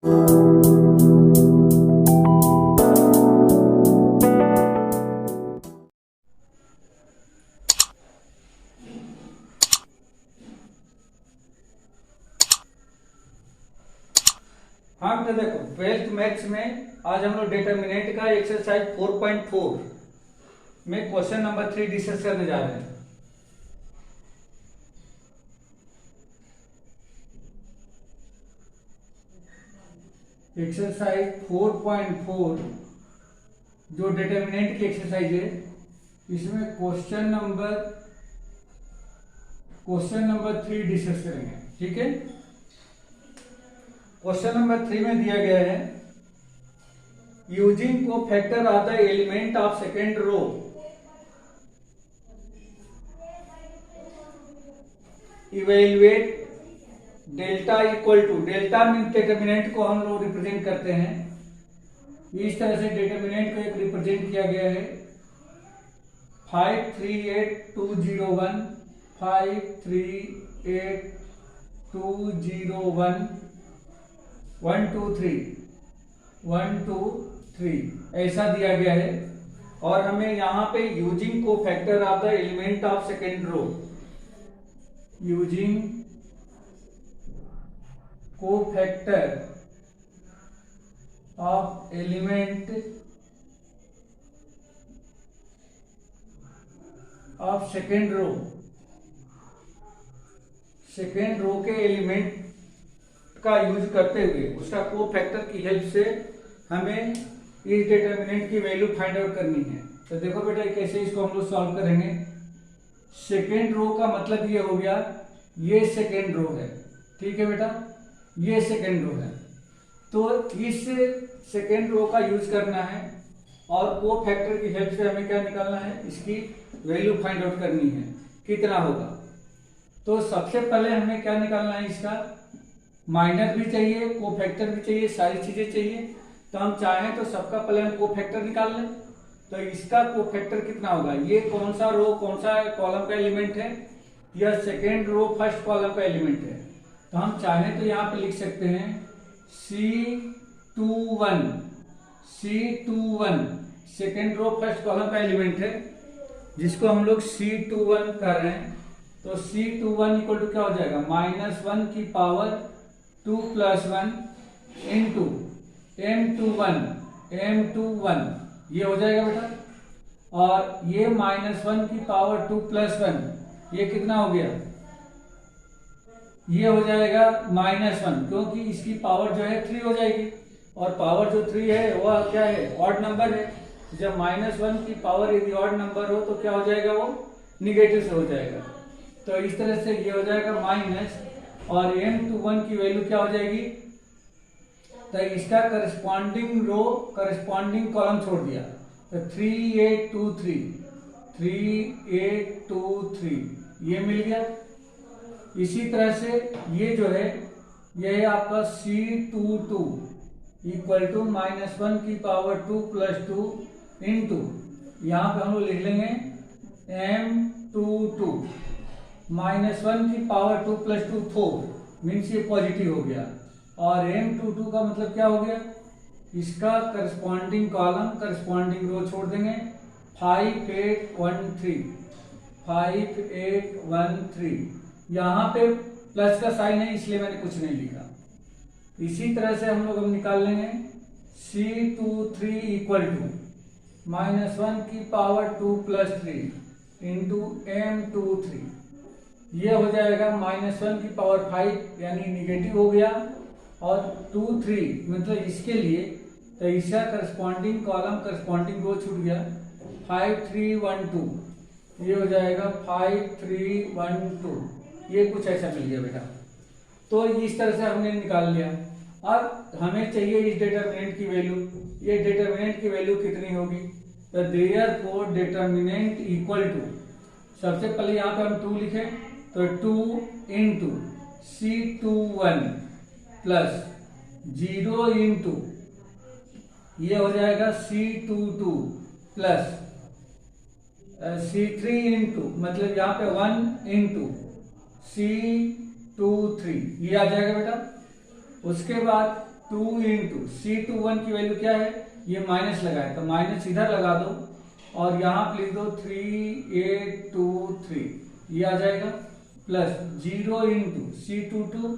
हाँ बेटा देखो, 12th मैथ्स में आज हम लोग डिटर्मिनेंट का एक्सरसाइज 4.4 में क्वेश्चन नंबर 3 डिस्कस करने जा रहे हैं। एक्सरसाइज 4.4 जो डिटर्मिनेंट की एक्सरसाइज है, इसमें क्वेश्चन नंबर 3 डिस्कस करेंगे। ठीक है, क्वेश्चन नंबर 3 में दिया गया है using cofactor of the element of second row evaluate delta equal to, delta mean determinant को हम लोग रिप्रेजेंट करते हैं। इस तरह से डिटर्मिनेंट को एक रिप्रेजेंट किया गया है 538201 538201 1 2 3 ऐसा दिया गया है। और हमें यहाँ पे using cofactor of the element of second row, using cofactor of element of second row के एलिमेंट का यूज करते हुए उसका को फैक्टर की हेल्प से हमें इस डिटर्मिनेंट की वैल्यू फाइंड आउट करनी है। तो देखो बेटा कैसे इसको हम लोग सॉल्व करेंगे। सेकेंड रो का मतलब ये हो गया, ये सेकेंड रो है। ठीक है बेटा, ये सेकेंड रो है, तो इस सेकेंड रो का यूज करना है और को फैक्टर की हेल्प से हमें क्या निकालना है, इसकी वैल्यू फाइंड आउट करनी है, कितना होगा। तो सबसे पहले हमें क्या निकालना है, इसका माइनर भी चाहिए, को फैक्टर भी चाहिए, सारी चीजें चाहिए। तो हम चाहें तो सबका पहले हम को फैक्टर निकाल लें। तो इसका को फैक्टर कितना होगा, ये कौन सा रो कौन सा कॉलम का एलिमेंट है, यह सेकेंड रो फर्स्ट कॉलम का एलिमेंट है। तो हम चाहें तो यहाँ पे लिख सकते हैं C21 second row first column का एलिमेंट है, जिसको हम लोग C21 कर रहे हैं। तो C21 इक्वल टू क्या हो जाएगा, -1 की पावर 2 + 1 इंटू M21 ये हो जाएगा बेटा। और ये -1 की पावर 2 + 1 ये कितना हो गया, ये हो जाएगा -1, क्योंकि इसकी पावर जो है 3 हो जाएगी और पावर जो 3 है वह क्या है, ऑड नंबर है। जब -1 की पावर यदि ऑड नंबर हो तो क्या हो जाएगा, वो निगेटिव से हो जाएगा। तो इस तरह से ये हो जाएगा माइनस, और M21 की वैल्यू क्या हो जाएगी, तो इसका करस्पॉन्डिंग रो करस्पॉन्डिंग कॉलम छोड़ दिया, तो 3823 ये मिल गया। इसी तरह से ये जो है, ये है आपका C22 इक्वल टू -1 की पावर 2 + 2 इंटू, यहाँ पे हम लोग लिख लेंगे M22 -1 की पावर 2 + 2 4 मीन्स ये पॉजिटिव हो गया। और M22 का मतलब क्या हो गया, इसका करस्पॉन्डिंग कॉलम करस्पॉन्डिंग रो छोड़ देंगे 5813। यहाँ पे प्लस का साइन है इसलिए मैंने कुछ नहीं लिखा। इसी तरह से हम लोग निकाल लेंगे C23 इक्वल टू -1 की पावर 2 + 3 इंटू M23, ये हो जाएगा -1 की पावर 5 यानी निगेटिव हो गया, और 2 3 मतलब इसके लिए, तो इसका करस्पॉन्डिंग कॉलम करस्पॉन्डिंग रो छूट गया 5312, ये हो जाएगा 5312, ये कुछ ऐसा मिल गया बेटा। तो इस तरह से हमने निकाल लिया। अब हमें चाहिए इस डिटर्मिनेंट की वैल्यू, ये डिटर्मिनेंट की वैल्यू कितनी होगी, तो देयरफॉर डिटर्मिनेंट इक्वल टू, सबसे पहले यहाँ पे हम 2 लिखें, तो 2 इंटू C21 प्लस 0 इंटू, ये हो जाएगा C22 प्लस C3 इंटू, मतलब यहाँ पे 1 इंटू C23, ये आ जाएगा बेटा। उसके बाद 2 इंटू C21 की वैल्यू क्या है, ये माइनस लगाए तो माइनस इधर लगा दो और यहाँ पे लिख दो 3823, ये आ जाएगा, प्लस 0 इंटू C22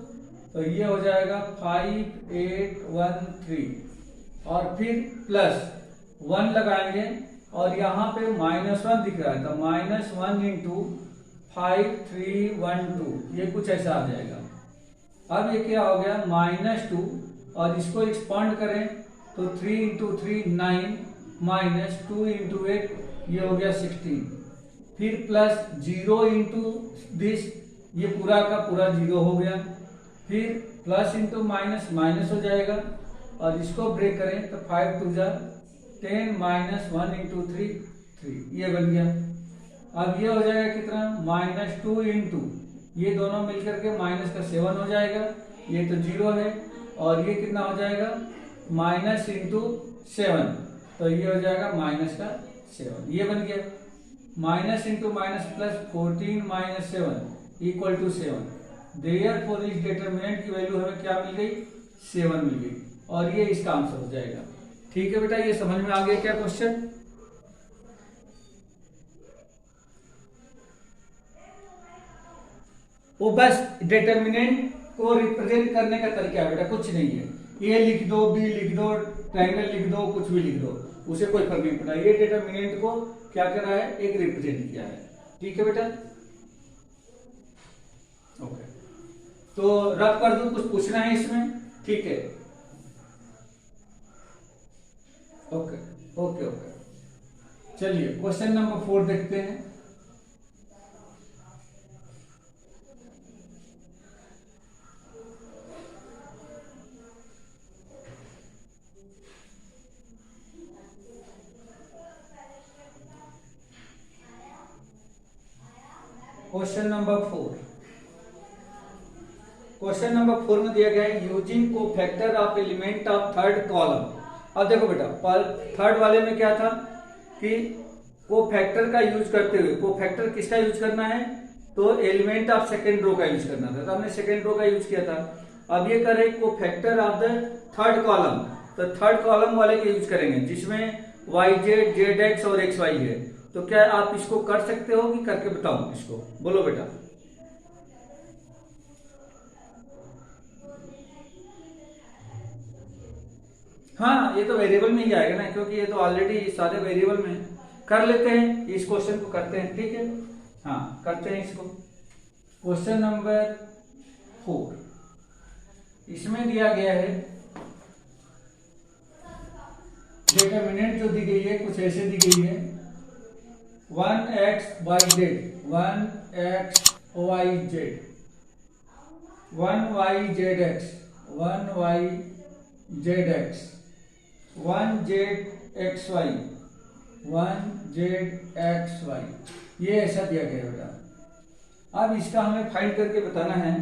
तो ये हो जाएगा 5813, और फिर प्लस 1 लगाएंगे और यहाँ पे -1 दिख रहा है तो -1 इंटू 5312, ये कुछ ऐसा आ जाएगा। अब ये क्या हो गया -2, और इसको एक्सपांड करें तो 3 इंटू 3 9, -2 इंटू 8 ये हो गया 16, फिर प्लस 0 इंटू दिस, ये पूरा का पूरा 0 हो गया, फिर प्लस इंटू माइनस माइनस हो जाएगा, और इसको ब्रेक करें तो 5 2 10 -1 इंटू 3 3, ये बन गया। अब ये हो जाएगा कितना, -2 इंटू, ये दोनों मिलकर के माइनस का 7 हो जाएगा, ये तो 0 है, और ये कितना हो जाएगा माइनस इंटू 7, तो ये हो जाएगा माइनस का 7, ये बन गया। Minus into minus plus 14 - 7 equal to 7, therefore इस डिटरमिनेंट की वैल्यू हमें क्या मिल गई, 7 मिल गई, और ये इसका आंसर हो जाएगा। ठीक है बेटा, ये समझ में आ गया क्या क्वेश्चन? वो बस डिटरमिनेंट को रिप्रेजेंट करने का तरीका है बेटा, कुछ नहीं है। ए लिख दो, बी लिख दो, ट्रायंगल लिख दो, कुछ भी लिख दो, उसे कोई फर्क नहीं पड़ता। ये डिटरमिनेंट को क्या कर रहा है, एक रिप्रेजेंट किया है। ठीक है बेटा, ओके, तो रब कर दूं, कुछ पूछना है इसमें? ठीक है, ओके ओके ओके, चलिए क्वेश्चन नंबर 4 देखते हैं। क्वेश्चन नंबर 4, क्वेश्चन नंबर 4 में दिया गया है using cofactor of element of third column. अब देखो बेटा, थर्ड वाले में क्या था कि कोफैक्टर का यूज करते हुए, कोफैक्टर किसका यूज करना है, तो एलिमेंट ऑफ सेकेंड रो का यूज करना था, तो हमने सेकेंड रो का यूज किया था। अब ये कर रहे cofactor of the third column, तो थर्ड कॉलम वाले के यूज करेंगे जिसमें YZ, ZX और XY है। तो क्या आप इसको कर सकते हो कि करके बताऊं इसको, बोलो बेटा? हाँ, ये तो वेरिएबल में ही आएगा ना, क्योंकि ये तो ऑलरेडी सारे वेरिएबल में। कर लेते हैं इस क्वेश्चन को, करते हैं, ठीक है? हाँ, करते हैं इसको। क्वेश्चन नंबर 4, इसमें दिया गया है डिटरमिनेंट जो दी गई है कुछ ऐसे दी गई है, 1xyz 1xyz 1yzx 1yzx 1zxy 1zxy, ये ऐसा दिया गया बेटा। अब इसका हमें फाइंड करके बताना है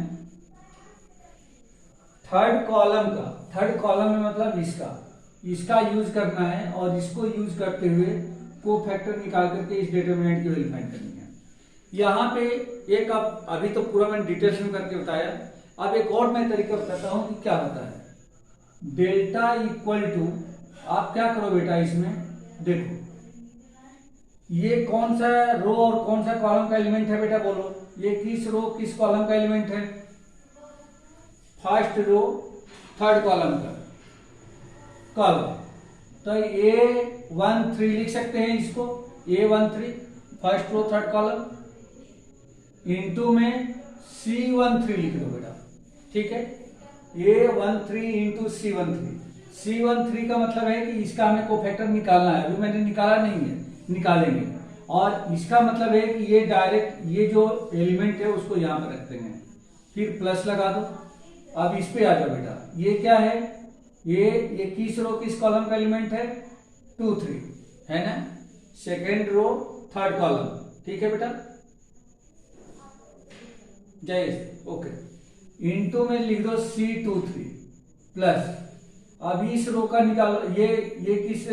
थर्ड कॉलम का। थर्ड कॉलम में मतलब इसका यूज करना है, और इसको यूज करते हुए कोफैक्टर निकाल करके इस डिटरमिनेंट की वैल्यू फाइंड करनी है। यहाँ पे एक, अब अभी तो पूरा मैंने डिटेल्स में करके बताया, अब एक और मैं तरीका बताता हूँ कि क्या होता है। डेल्टा इक्वल टू, आप क्या करो बेटा, इसमें देखो ये कौन सा रो और कौन सा कॉलम का एलिमेंट है बेटा, बोलो ये किस रो किस कॉलम का एलिमेंट है? फर्स्ट रो थर्ड कॉलम का कॉलम, तो A13 लिख सकते हैं इसको, A13 first row third column, into में C13 लिख दो बेटा, ठीक है? A13 इंटू C13 का मतलब है कि इसका हमें कोफैक्टर निकालना है, अभी मैंने निकाला नहीं है, निकालेंगे। और इसका मतलब है कि ये डायरेक्ट ये जो एलिमेंट है उसको यहां पर रख देंगे, फिर प्लस लगा दो। अब इस पे आ जाओ बेटा, ये क्या है, ये किस रो किस कॉलम का एलिमेंट है? 2 3 है ना, सेकेंड रो थर्ड कॉलम, ठीक है बेटा? जय, ओके। इनटू में लिख दो C23 प्लस, अब इस रो का निकालो, ये किस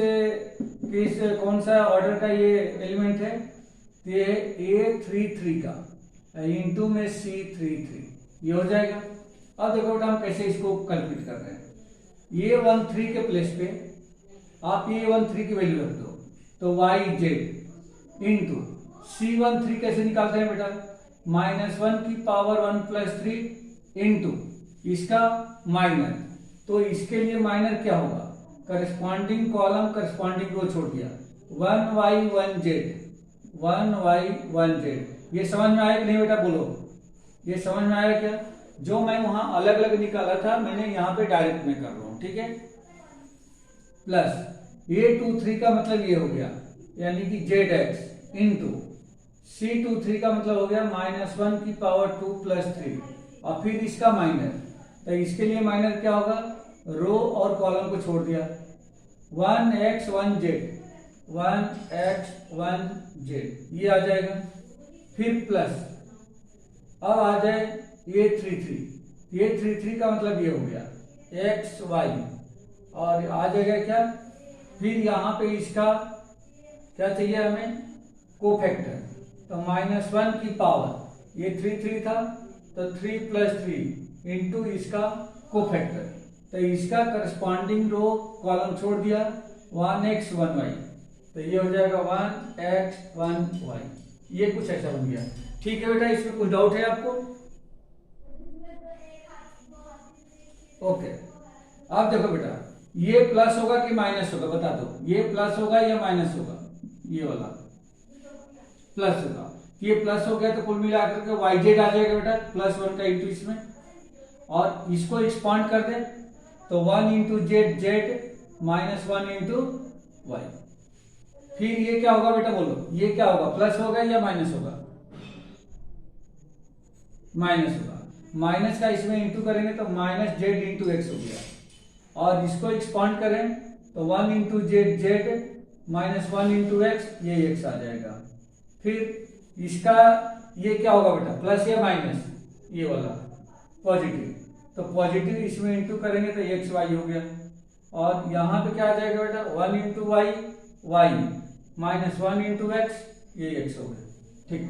कौन सा ऑर्डर का ये एलिमेंट है? ये A33 का, इनटू में C33, ये हो जाएगा। अब देखो बेटा हम कैसे इसको कैलकुलेट कर रहे हैं। A13 के प्लेस पे आप A13 की वैल्यू रख दो, तो YZ इंटू C13 कैसे निकालते हैं बेटा, -1 की पावर 1 + 3 इंटू इसका माइनर, तो इसके लिए माइनर क्या होगा, करस्पॉन्डिंग कॉलम करस्पॉन्डिंग रो छोड़ दिया, 1y1z। ये समझ में आया कि नहीं बेटा, बोलो ये समझ में आया क्या? जो मैं वहां अलग अलग निकाला था मैंने यहाँ पे डायरेक्ट में कर रहा हूं, ठीक है। प्लस A23 का मतलब ये हो गया, यानी कि zx इंटू C23 का मतलब हो गया -1 की पावर 2 + 3, और फिर इसका माइनर, तो इसके लिए माइनर क्या होगा, रो और कॉलम को छोड़ दिया, 1x1z ये आ जाएगा। फिर प्लस अब आ जाए A33 का मतलब ये हो गया xy, और आ जाएगा क्या, फिर यहाँ पे इसका क्या चाहिए हमें, कोफैक्टर, तो -1 की पावर, ये 33 था तो 3 + 3 इंटू इसका कोफैक्टर, तो इसका करस्पॉन्डिंग रो कॉलम छोड़ दिया 1x1y, तो ये हो जाएगा 1x1y। ये कुछ ऐसा बन गया, ठीक है बेटा। इसमें कुछ डाउट है आपको? ओके, अब देखो बेटा, ये प्लस होगा कि माइनस होगा, बता दो, ये प्लस होगा या माइनस होगा, ये वाला प्लस होगा, ये प्लस हो गया तो कुल मिलाकर के yz आ जाएगा बेटा, +1 का इंटू इसमें, और इसको एक्सपांड कर दे तो 1 इंटू जेड -1 इंटू y। फिर ये क्या होगा बेटा, बोलो ये क्या होगा, प्लस होगा या माइनस होगा, माइनस होगा, माइनस का इसमें इंटू करेंगे तो -z इंटू x हो गया, और इसको एक्सपांड करें तो 1 इंटू z -1 इंटू x, ये x आ जाएगा। फिर इसका ये क्या होगा बेटा, प्लस या माइनस, ये वाला पॉजिटिव, तो पॉजिटिव इसमें इंटू करेंगे तो xy हो गया, और यहाँ पे क्या आ जाएगा बेटा, 1 इंटू y -1 इंटू x, ये x हो गया, ठीक।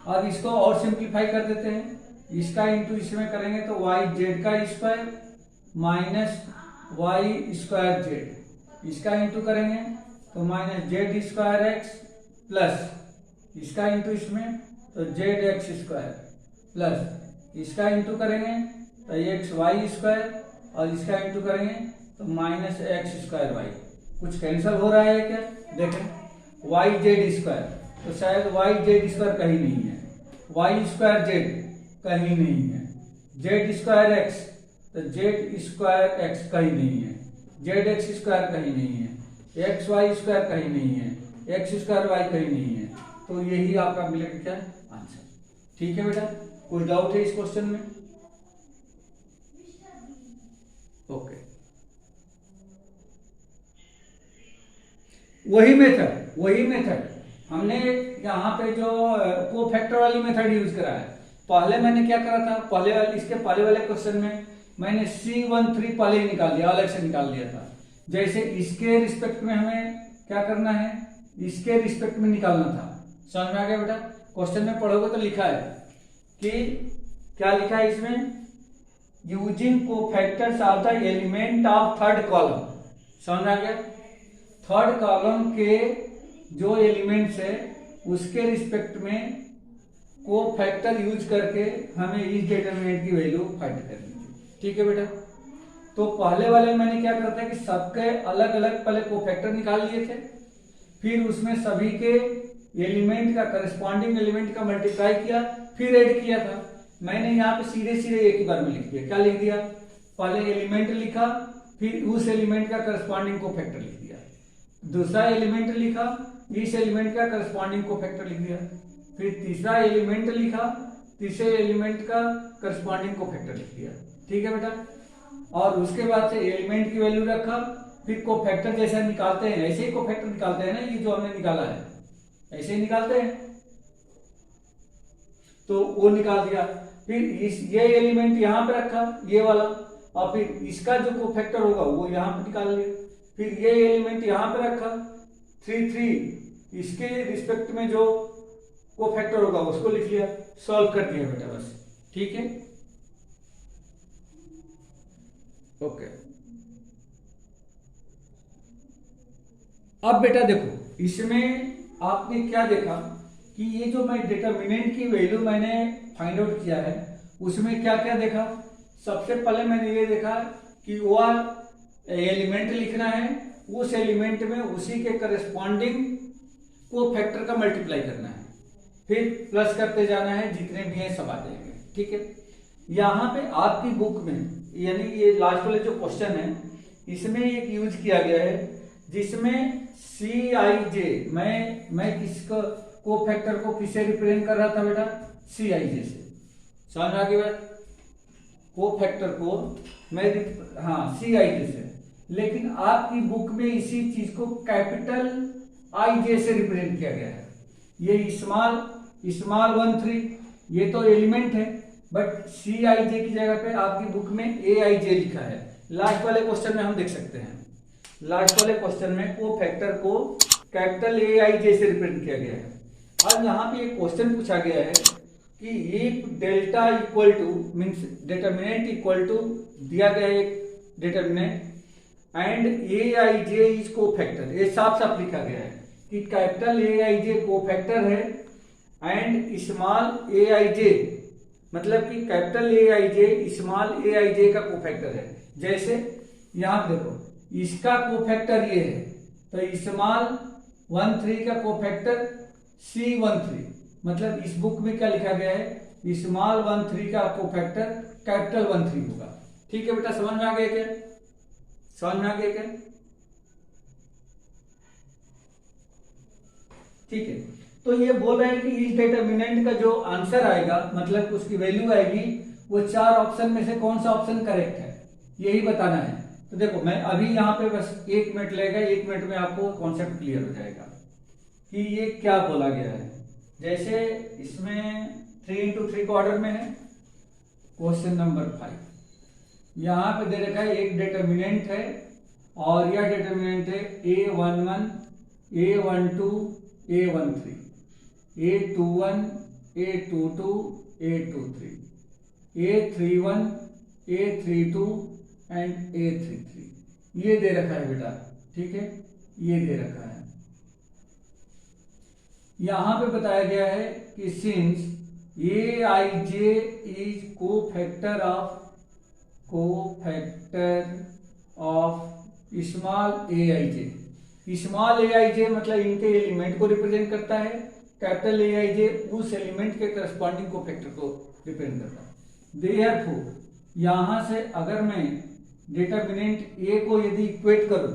अब इसको और सिंप्लीफाई कर देते हैं, इसका इंटू इसमें करेंगे तो yz का स्क्वायर -y²z, इसका इंटू करेंगे तो -z² x प्लस इसका इंटू इसमें तो zx² प्लस इसका इंटू करेंगे तो xy², और इसका इंटू करेंगे तो -x²y। कुछ कैंसिल हो रहा है क्या, देखें, yz² तो शायद yz² कहीं नहीं है, y²z कहीं नहीं है, z²x तो z²x कहीं नहीं है, zx² कहीं नहीं है, xy² कहीं नहीं है, x²y कहीं नहीं है, तो यही आपका मिलेगा क्या, आंसर। ठीक है बेटा, कुछ डाउट है इस क्वेश्चन में? ओके, वही मेथड हमने यहाँ पे जो कोफैक्टर वाली मेथड यूज करा है। पहले मैंने क्या करा था, इसके पहले वाले क्वेश्चन में मैंने C13 पहले ही निकाल दिया, अलग से निकाल दिया था। जैसे इसके रिस्पेक्ट में हमें क्या करना है, इसके रिस्पेक्ट में निकालना था। समझ में आ गया बेटा? क्वेश्चन में पढ़ोगे तो लिखा है कि क्या लिखा है इसमें, using cofactors of the element of third column. समझ में आ गया? थर्ड कॉलम के जो एलिमेंट्स है उसके रिस्पेक्ट में कोफैक्टर यूज करके हमें इस डिटरमिनेंट की वैल्यू फाइंड करनी है। ठीक है बेटा? तो पहले वाले में मैंने क्या करता है कि सबके अलग अलग पहले कोफैक्टर निकाल लिए थे, फिर उसमें सभी के एलिमेंट का करस्पॉन्डिंग एलिमेंट का मल्टीप्लाई किया, फिर ऐड किया था। मैंने यहाँ पे सीधे सीधे एक ही बार में लिख दिया। क्या लिख दिया? पहले एलिमेंट लिखा, फिर उस एलिमेंट का करस्पॉन्डिंग कोफैक्टर लिख दिया, दूसरा एलिमेंट लिखा, इस एलिमेंट का करस्पॉन्डिंग कोफैक्टर लिख दिया, फिर तीसरा एलिमेंट लिखा, तीसरे एलिमेंट का करस्पॉन्डिंग कोफैक्टर लिख दिया। ठीक है बेटा? और उसके बाद से एलिमेंट की वैल्यू रखा, फिर कोफैक्टर जैसा निकालते हैं ऐसे ही कोफैक्टर निकालते हैं ना, ये जो हमने निकाला है ऐसे ही निकालते हैं, तो वो निकाल दिया। फिर ये एलिमेंट यहां पे रखा, ये वाला, और फिर इसका जो कोफैक्टर होगा वो यहां पे निकाल लिया। फिर ये एलिमेंट यहां पे रखा 3 इसके रिस्पेक्ट में जो कोफैक्टर होगा उसको लिख लिया, सॉल्व कर दिया बेटा, बस। ठीक है? ओके। अब बेटा देखो, इसमें आपने क्या देखा कि ये जो मैं डिटर्मिनेंट की वैल्यू मैंने फाइंड आउट किया है, उसमें क्या क्या देखा। सबसे पहले मैंने ये देखा कि वो एलिमेंट लिखना है, उस एलिमेंट में उसी के करस्पॉन्डिंग को फैक्टर का मल्टीप्लाई करना है, फिर प्लस करते जाना है, जितने भी हैं सब आ जाएंगे। ठीक है, यहाँ पे आपकी बुक में यानी ये लास्ट वाले जो क्वेश्चन है इसमें एक यूज किया गया है जिसमें सी आई जे, मैं किसको को फैक्टर को किससे रिप्रेजेंट कर रहा था बेटा, सी आई जे से। समझ आ गई बात, को फैक्टर को मैं सी आई जे से, लेकिन आपकी बुक में इसी चीज को कैपिटल आई जे से रिप्रेजेंट किया गया है। ये स्मॉल 1 3 ये तो एलिमेंट है, बट सी आई जे की जगह पे आपकी बुक में ए आई जे लिखा है। लास्ट वाले क्वेश्चन में हम देख सकते हैं, लास्ट वाले क्वेश्चन में को फैक्टर को कैपिटल ए आई जे से रिप्रेजेंट किया गया है। और यहाँ पे एक क्वेश्चन पूछा गया है कि if delta equal to means determinant equal to दिया गया है एक determinant and A I J is cofactor, ये साफ साफ लिखा गया है कि कैपिटल ए आई जे को फैक्टर है and small A I J, मतलब कि capital A I J small A I जे का कोफैक्टर है। जैसे यहां देखो, इसका कोफैक्टर ये है, तो स्मॉल 1 3 का कोफैक्टर C13, मतलब इस बुक में क्या लिखा गया है, स्मॉल 1 3 का कोफैक्टर कैपिटल 1 3 होगा। ठीक है बेटा, समझ में आ गया क्या, समझ में आ गया क्या? ठीक है, तो ये बोल रहा है कि इस डिटर्मिनेंट का जो आंसर आएगा, मतलब उसकी वैल्यू आएगी, वो 4 ऑप्शन में से कौन सा ऑप्शन करेक्ट है, यही बताना है। तो देखो, मैं अभी यहाँ पे बस 1 मिनट लगेगा, 1 मिनट में आपको कॉन्सेप्ट क्लियर हो जाएगा कि ये क्या बोला गया है। जैसे इसमें 3 into 3 को ऑर्डर में है, क्वेश्चन नंबर 5 यहाँ पे दे रखा है, एक डिटर्मिनेंट है और यह डिटर्मिनेंट है A11 A12 A13 A21 A22 A23 A31 A32 and A33, ये दे रखा है बेटा। ठीक है, ये दे रखा है। यहां पे बताया गया है कि since A I J is cofactor of small A I J, small A I J मतलब इनके एलिमेंट को रिप्रेजेंट करता है, कैपिटल ए आई जे उस एलिमेंट के करस्पॉन्डिंग कोफैक्टर को रिप्रेजेंट करता है। देयरफॉर यहां से अगर मैं डिटर्मिनेंट ए को यदि इक्वेट करूं,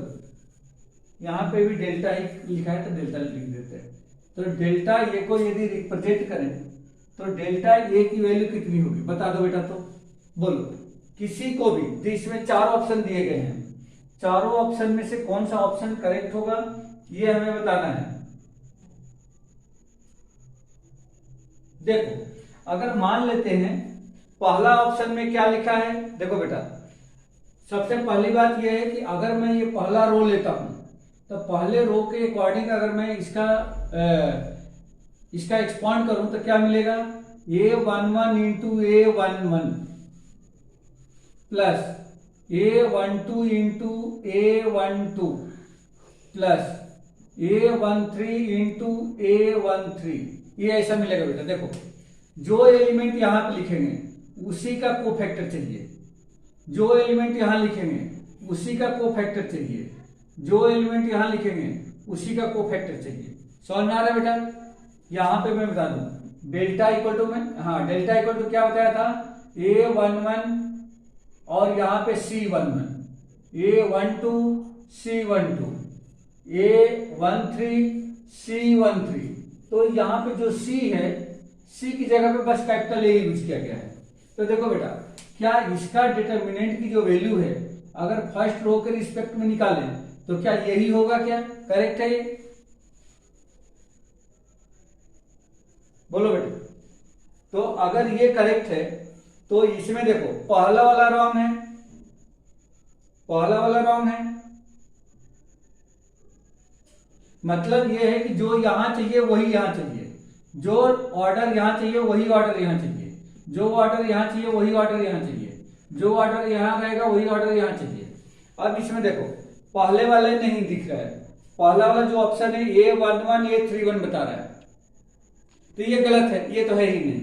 यहां पे भी डेल्टा लिखा है तो डेल्टा लिख देते हैं, तो डेल्टा ए को यदि रिप्रेजेंट करें तो डेल्टा ए की वैल्यू कितनी होगी, बता दो बेटा। तो बोलो किसी को भी, इसमें 4 ऑप्शन दिए गए हैं, चारों ऑप्शन में से कौन सा ऑप्शन करेक्ट होगा ये हमें बताना है। देखो, अगर मान लेते हैं पहला ऑप्शन में क्या लिखा है, देखो बेटा, सबसे पहली बात यह है कि अगर मैं ये पहला रो लेता हूं तो पहले रो के अकॉर्डिंग अगर मैं इसका एक्सपांड करूं तो क्या मिलेगा, A11 into A11 plus A12 into A12 plus A13 into A13, ये ऐसा मिलेगा बेटा। देखो, जो एलिमेंट यहां पे लिखेंगे उसी का कोफैक्टर चाहिए, जो एलिमेंट यहां लिखेंगे उसी का कोफैक्टर चाहिए, जो एलिमेंट यहां लिखेंगे उसी का कोफैक्टर चाहिए। समझ में आ रहा है बेटा? यहां पे मैं बता दूं, डेल्टा इक्वल टू में, हाँ डेल्टा इक्वल टू क्या बताया था, A11 और यहां पे C11, A12 C12 A13 C13, तो यहां पे जो C है, C की जगह पे बस कैपिटल ए यूज किया गया है। तो देखो बेटा, क्या इसका डिटर्मिनेंट की जो वैल्यू है अगर फर्स्ट रो के रिस्पेक्ट में निकालें तो क्या यही होगा, क्या करेक्ट है ये, बोलो बेटा। तो अगर ये करेक्ट है तो इसमें देखो पहला वाला रॉन्ग है, पहला वाला रॉन्ग है, मतलब ये है कि जो यहां चाहिए वही यहां चाहिए, जो ऑर्डर यहां चाहिए वही ऑर्डर यहां चाहिए, जो ऑर्डर यहां चाहिए वही ऑर्डर यहां चाहिए, जो ऑर्डर यहाँ रहेगा वही ऑर्डर यहाँ चाहिए। अब इसमें देखो पहले वाले नहीं दिख रहा है, पहला वाला जो ऑप्शन है A11 A31 बता रहा है, तो ये गलत है, ये तो है ही नहीं।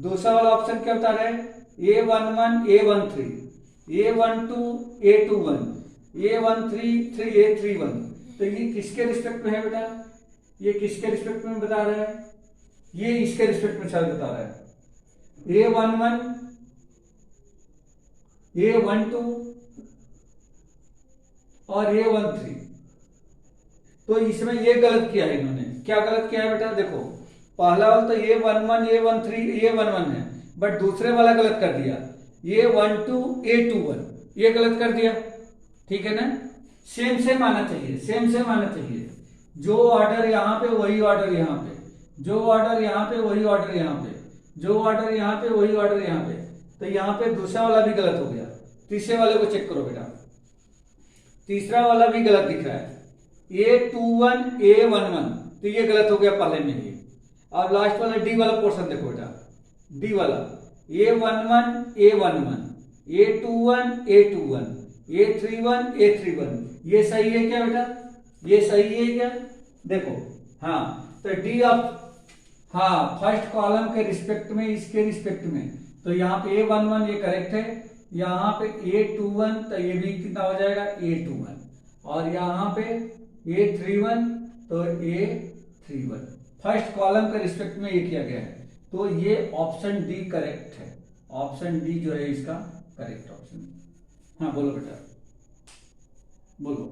दूसरा वाला ऑप्शन क्या बता रहा है A11 A13 A12 A21 A13 A31, तो ये किसके रिस्पेक्ट में है बेटा, ये किसके रिस्पेक्ट में बता रहा है, ये इसके रिस्पेक्ट में शायद बता रहा है A11 A12 और A13। तो इसमें ये गलत किया है इन्होंने। क्या गलत किया है बेटा, देखो पहला वाला तो A11 A13 A11 है, बट दूसरे वाला गलत कर दिया A12 A21, ये गलत कर दिया। ठीक है ना, सेम सेम आना चाहिए, सेम सेम आना चाहिए। जो ऑर्डर यहाँ पे वही ऑर्डर यहाँ पे, जो ऑर्डर यहाँ पे वही ऑर्डर यहाँ पे, जो ऑर्डर यहाँ पे वही ऑर्डर यहाँ पे। तो यहाँ पे दूसरा वाला भी गलत हो गया। तीसरे वाले को चेक करो बेटा, तीसरा वाला भी गलत दिख रहा है A21 A11, तो ये गलत हो गया पहले में ही। अब लास्ट वाला डी वाला पोर्शन देखो बेटा, डी वाला A11 A11 A21 A21 A31 A31, ये सही है क्या बेटा, ये सही है क्या, देखो हाँ। तो डी ऑफ हाँ फर्स्ट कॉलम के रिस्पेक्ट में, इसके रिस्पेक्ट में, तो यहाँ पे A11 ये करेक्ट है, यहाँ पे A21 तो ये भी कितना हो जाएगा A21, और यहाँ पे A31 तो A31, फर्स्ट कॉलम के रिस्पेक्ट में ये किया गया है। तो ये ऑप्शन डी करेक्ट है, ऑप्शन डी जो है इसका करेक्ट ऑप्शन। हाँ बोलो बेटा, बोलो।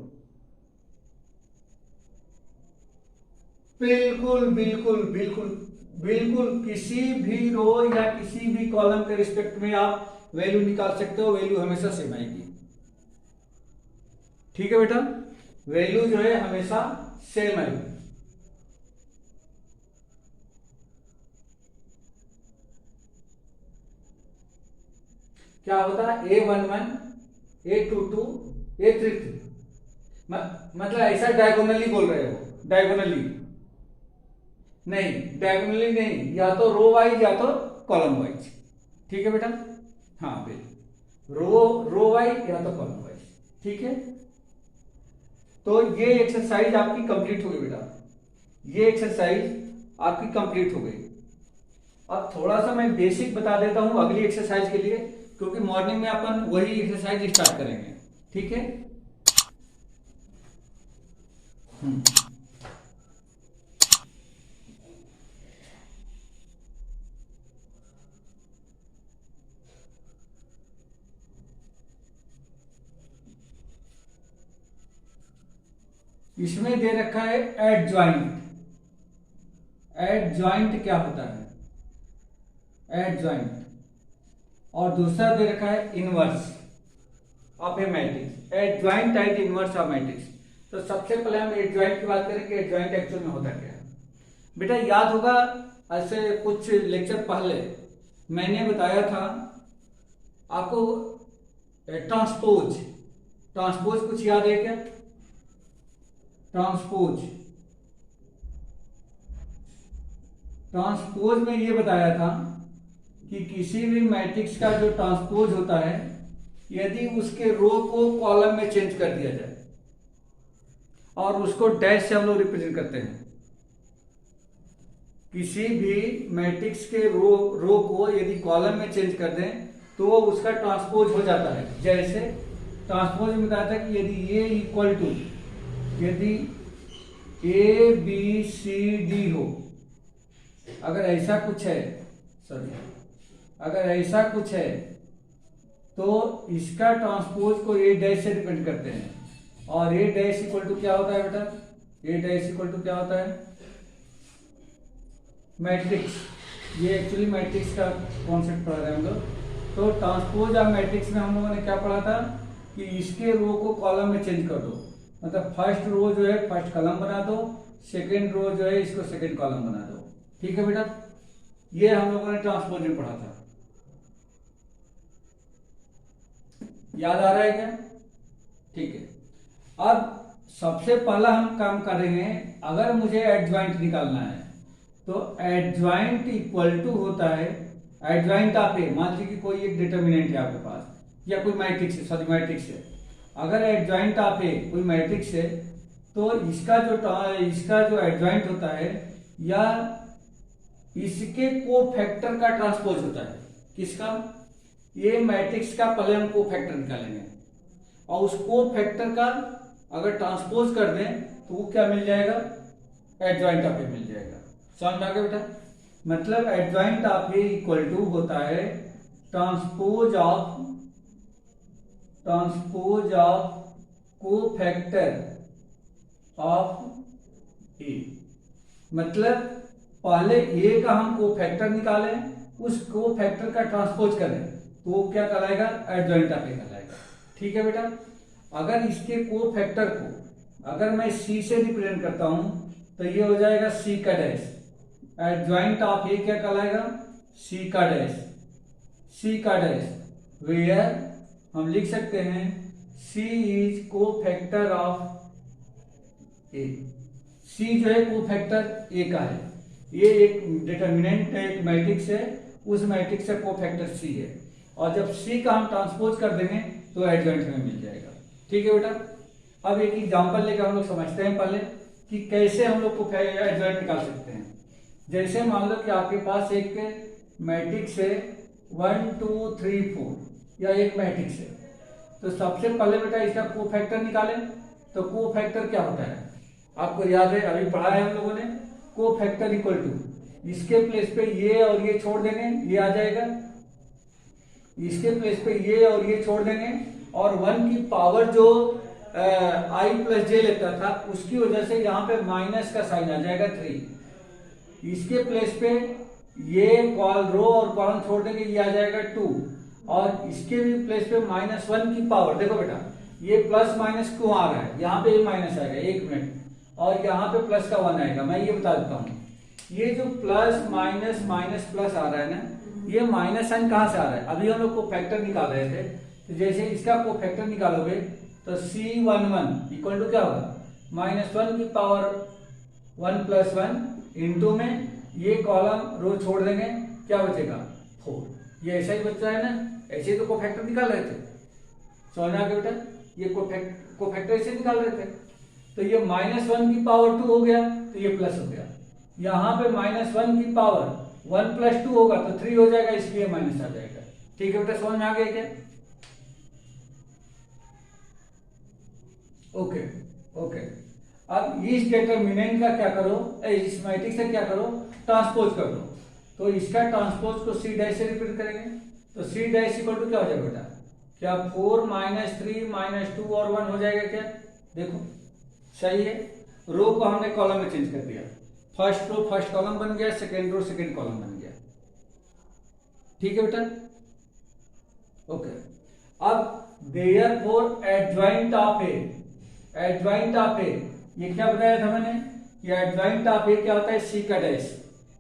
बिल्कुल बिल्कुल बिल्कुल बिल्कुल, किसी भी रो या किसी भी कॉलम के रिस्पेक्ट में आप वैल्यू निकाल सकते हो, वैल्यू हमेशा सेम आएगी। ठीक है बेटा, वैल्यू जो है हमेशा सेम आएगी। क्या होता है A11 A22 A33, मतलब ऐसा डायगोनली बोल रहे हो, डायगोनली नहीं, डायगोनली नहीं, या तो रो वाइज या तो कॉलम वाइज। ठीक है बेटा, हाँ बिल्कुल, रो वाइज या तो कॉलम वाइज। ठीक है, तो ये एक्सरसाइज आपकी कंप्लीट हो गई बेटा, ये एक्सरसाइज आपकी कंप्लीट हो गई। अब थोड़ा सा मैं बेसिक बता देता हूं अगली एक्सरसाइज के लिए, क्योंकि मॉर्निंग में अपन वही एक्सरसाइज स्टार्ट करेंगे। ठीक है, इसमें दे रखा है एडजॉइंट। एडजॉइंट क्या होता है, एडजॉइंट, और दूसरा दे रखा है inverse of A matrix, adjoint and inverse of matrix. तो सबसे पहले हम एडजॉइंट की बात करें कि एडजॉइंट एक्चुअल में होता क्या है। बेटा याद होगा ऐसे कुछ लेक्चर पहले मैंने बताया था आपको ट्रांसपोज, ट्रांसपोज कुछ याद है क्या, ट्रांसपोज, ट्रांसपोज में ये बताया था कि किसी भी मैट्रिक्स का जो ट्रांसपोज होता है, यदि उसके रो को कॉलम में चेंज कर दिया जाए और उसको डैश से हम लोग रिप्रेजेंट करते हैं, किसी भी मैट्रिक्स के रो को यदि कॉलम में चेंज कर दें तो उसका ट्रांसपोज हो जाता है। जैसे ट्रांसपोज में बताया था कि यदि ए इक्वल टू, यदि ए बी सी डी हो, अगर ऐसा कुछ है, सॉरी, अगर ऐसा कुछ है तो इसका ट्रांसपोज को ए डैश से डिपेंड करते हैं, और ए डैश इक्वल टू क्या होता है बेटा, ए डैश इक्वल टू क्या होता है, मैट्रिक्स। ये एक्चुअली मैट्रिक्स का कॉन्सेप्ट पढ़ा रहे हैं हम लोग। तो ट्रांसपोज ऑफ मैट्रिक्स में हम लोगों ने क्या पढ़ा था कि इसके रो को कॉलम में चेंज कर दो, मतलब फर्स्ट रो जो है फर्स्ट कॉलम बना दो, सेकेंड रो जो है इसको सेकेंड कॉलम बना दो। ठीक है बेटा, ये हम लोगों ने ट्रांसपोज में पढ़ा था, याद आ रहा है क्या। ठीक है, अब सबसे पहला हम काम कर रहे हैं, अगर मुझे एडजॉइंट निकालना है तो एडजॉइंट इक्वल टू होता है एडजॉइंट ऑफ ए। मान लीजिए कि कोई एक डिटर्मिनेंट है आपके पास, या कोई मैट्रिक्स है, सॉरी मैट्रिक्स है, अगर एडजॉइंट ऑफ ए कोई मैट्रिक्स है तो इसका जो एडजॉइंट होता है या इसके कोफैक्टर का ट्रांसपोज होता है। किसका? ये मैट्रिक्स का पहले हम कोफैक्टर निकालेंगे और उस कोफैक्टर का अगर ट्रांसपोज कर दें तो वो क्या मिल जाएगा? एडजॉइंट ऑफ ए मिल जाएगा। समझ में आ गया बेटा? मतलब adjoint of A equal to होता है transpose of cofactor of A. मतलब पहले ए का हम कोफैक्टर निकालें, उस कोफैक्टर का ट्रांसपोज करें तो वो क्या कहलाएगा? एडजॉइंट ऑफ ए कहलाएगा। ठीक है बेटा? अगर इसके कोफैक्टर को अगर मैं सी से रिप्रेजेंट करता हूं तो ये हो जाएगा सी का डैश। एडजॉइंट ऑफ ए क्या कहलाएगा? सी का डैश वेयर हम लिख सकते हैं सी इज कोफैक्टर ऑफ ए। सी जो है कोफैक्टर ए का है, ये एक डिटर्मिनेंट है, एक मैट्रिक्स है, उस मैट्रिक्स का कोफैक्टर सी है और जब सी का हम ट्रांसपोज कर देंगे तो एडजॉइंट में मिल जाएगा। ठीक है बेटा? अब एक एग्जांपल लेकर हम लोग समझते हैं पहले कि कैसे हम लोग को एडजॉइंट निकाल सकते हैं। जैसे मान लो कि आपके पास एक मैट्रिक्स है 1 2 3 4 या एक मैट्रिक्स है, तो सबसे पहले बेटा इसका कोफैक्टर निकालें। तो कोफैक्टर क्या होता है? आपको याद है, अभी पढ़ा है हम लोगों ने। कोफैक्टर इक्वल टू इसके प्लेस पे ये और ये छोड़ देंगे, ये आ जाएगा। इसके प्लेस पे ये और ये छोड़ देंगे और 1 की पावर जो i प्लस जे लेता था उसकी वजह से यहाँ पे माइनस का साइन आ जाएगा 3। इसके प्लेस पे ये रो और कॉलम छोड़ देंगे, ये आ जाएगा 2 और इसके भी प्लेस पे -1 की पावर। देखो बेटा ये प्लस माइनस क्यों आ रहा है? यहाँ पे ये माइनस आएगा, 1 मिनट, और यहाँ पे प्लस का 1 आएगा। मैं ये बता देता हूँ, ये जो प्लस माइनस माइनस प्लस आ रहा है ना, ये माइनस साइन कहाँ से आ रहा है? अभी हम लोग को फैक्टर निकाल रहे थे, तो जैसे इसका को फैक्टर निकालोगे तो C11 इक्वल टू क्या होगा? -1 की पावर 1 + 1 इंटू में ये कॉलम रो छोड़ देंगे, क्या बचेगा? 4। ये ऐसा ही बच्चा है ना, ऐसे ही तो को फैक्टर निकाल रहे थे। समझ में आ गया बेटा? ये को फैक्टर ऐसे निकाल रहे थे, तो ये -1 की पावर 2 हो गया तो ये प्लस हो गया। यहाँ पे -1 की पावर 1 + 2 होगा तो 3 हो जाएगा, इसलिए माइनस आ जाएगा। ठीक है बेटा? समझ में आ गया क्या? Okay okay. अब इस डिटरमिनेंट का क्या करो, इस मैट्रिक्स से क्या करो? ट्रांसपोज कर दो। तो इसका ट्रांसपोज को C डैश से रिपीट करेंगे, तो C डैश इक्वल टू क्या हो जाएगा बेटा? क्या 4 -3 -2 और 1 हो जाएगा क्या? देखो सही है। रो को हमने कॉलम में चेंज कर दिया, फर्स्ट रो फर्स्ट कॉलम बन गया, सेकेंड रो सेकेंड कॉलम बन गया। ठीक है बेटा? ओके। अब देयरफॉर एडजॉइंट ऑफ ए, ये क्या बताया था मैंने कि एडजॉइंट ऑफ ए क्या होता है? सी का डैश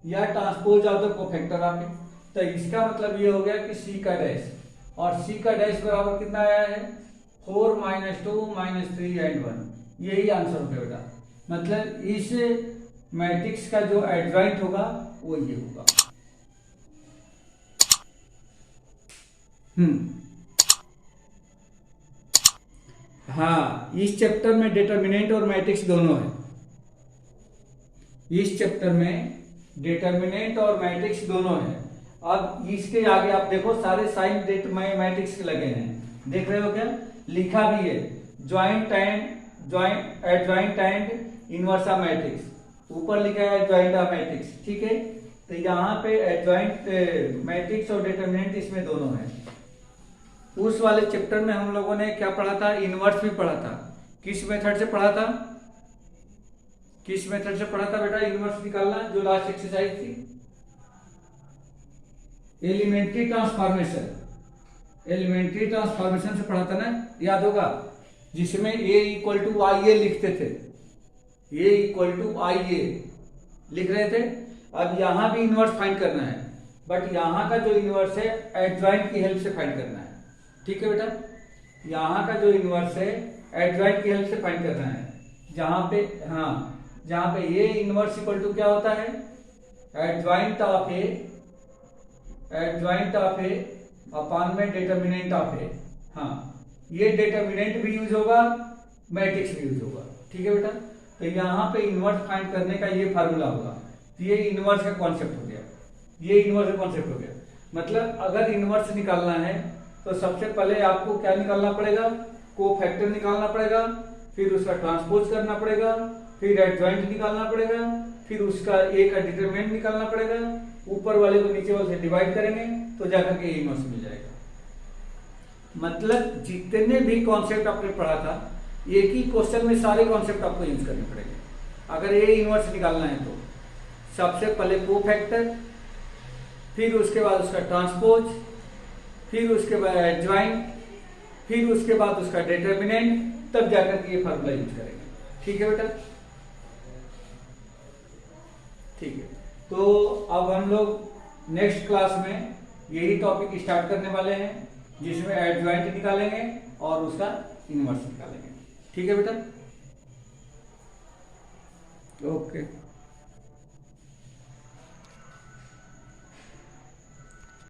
या transpose of the cofactor of A. तो इसका मतलब ये हो गया कि सी का डैश, और सी का डैश बराबर कितना आया है? 4 -2 -3 एंड 1। यही आंसर हो गया बेटा। मतलब इस मैट्रिक्स का जो एडजॉइंट होगा वो ये होगा। हाँ, इस चैप्टर में डिटरमिनेंट और मैट्रिक्स दोनों है। इस चैप्टर में डिटरमिनेंट और मैट्रिक्स दोनों है। अब इसके आगे आप देखो सारे साइन मैट्रिक्स लगे हैं, देख रहे हो क्या? लिखा भी है adjoint and inverse of matrix, ऊपर लिखा है एडजॉइंट ऑफ मैट्रिक्स। ठीक है? तो यहाँ पे एडजॉइंट मैट्रिक्स और डिटरमिनेंट इसमें दोनों है। उस वाले चैप्टर में हम लोगों ने क्या पढ़ा था? इनवर्स भी पढ़ा था। किस मेथड से पढ़ा था? किस मेथड से पढ़ा था बेटा इनवर्स निकालना? जो लास्ट एक्सरसाइज थी, एलिमेंट्री ट्रांसफॉर्मेशन से पढ़ा था ना, याद होगा? जिसमें a = IA लिखते थे, a = IA लिख रहे थे। अब यहां भी इनवर्स फाइंड करना है, बट यहां का जो इनवर्स है एडजॉइंट की हेल्प से फाइंड करना है। ठीक है बेटा? यहां का जो इनवर्स है एडजॉइंट की हेल्प से फाइंड करना है। जहां पे a इनवर्स इक्वल टू क्या होता है? एडजॉइंट ऑफ ए अपॉन में डिटरमिनेंट ऑफ ए। हाँ, ये डिटर्मिनेंट भी यूज होगा, मैट्रिक्स भी यूज होगा। ठीक है बेटा, तो यहाँ पे इनवर्स फाइंड करने का ये फार्मूला होगा। तो ये इनवर्स का कॉन्सेप्ट हो गया, ये इनवर्स का कॉन्सेप्ट हो गया। मतलब अगर इनवर्स निकालना है तो सबसे पहले आपको क्या निकालना पड़ेगा, कोफैक्टर निकालना पड़ेगा, फिर उसका ट्रांसपोज करना पड़ेगा, फिर एडजॉइंट निकालना पड़ेगा, फिर उसका ए का डिटरमिनेंट निकालना पड़ेगा, ऊपर वाले को नीचे वाले से डिवाइड करेंगे तो जाकर के इनवर्स मिल जाएगा। मतलब जितने भी कॉन्सेप्ट आपने पढ़ा था, एक ही क्वेश्चन में सारे कॉन्सेप्ट आपको यूज करने पड़ेंगे। अगर ए इनवर्स निकालना है तो सबसे पहले कोफैक्टर, फिर उसके बाद उसका ट्रांसपोज, फिर उसके बाद एडजॉइंट, फिर उसके बाद उसका डिटरमिनेंट, तब जाकर के ये फार्मूला यूज करेंगे। ठीक है बेटा, ठीक है। तो अब हम लोग नेक्स्ट क्लास में यही टॉपिक स्टार्ट करने वाले हैं, जिसमें एडजॉइंट निकालेंगे और उसका इनवर्स निकालेंगे। ठीक है बेटा, ओके।